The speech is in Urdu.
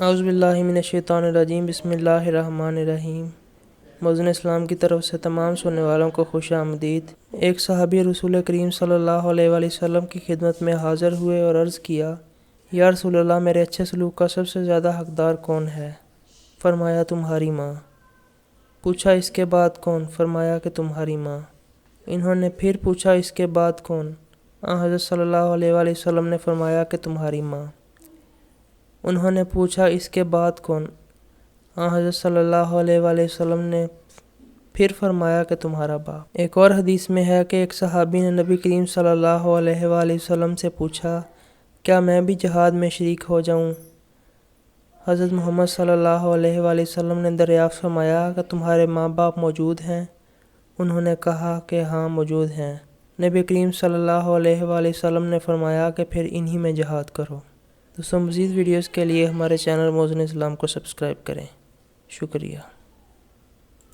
اعوذ باللہ من الشیطان الرجیم، بسم اللہ الرحمن الرحیم۔ موزن اسلام کی طرف سے تمام سننے والوں کو خوش آمدید۔ ایک صحابی رسول کریم صلی اللہ علیہ وآلہ وسلم کی خدمت میں حاضر ہوئے اور عرض کیا، یا رسول اللہ، میرے اچھے سلوک کا سب سے زیادہ حقدار کون ہے؟ فرمایا، تمہاری ماں۔ پوچھا، اس کے بعد کون؟ فرمایا کہ تمہاری ماں۔ انہوں نے پھر پوچھا، اس کے بعد کون؟ حضرت صلی اللہ علیہ وآلہ وسلم نے فرمایا کہ تمہاری ماں۔ انہوں نے پوچھا، اس کے بعد کون؟ حضرت صلی اللہ علیہ وآلہ وسلم نے پھر فرمایا کہ تمہارا باپ۔ ایک اور حدیث میں ہے کہ ایک صحابی نے نبی کریم صلی اللہ علیہ وآلہ وسلم سے پوچھا، کیا میں بھی جہاد میں شریک ہو جاؤں؟ حضرت محمد صلی اللہ علیہ وآلہ وسلم نے دریافت فرمایا کہ تمہارے ماں باپ موجود ہیں؟ انہوں نے کہا کہ ہاں موجود ہیں۔ نبی کریم صلی اللہ علیہ وآلہ وسلم نے فرمایا کہ پھر انہی میں جہاد کرو۔ دوستوں، مزید ویڈیوز کے لیے ہمارے چینل موزن اسلام کو سبسکرائب کریں۔ شکریہ۔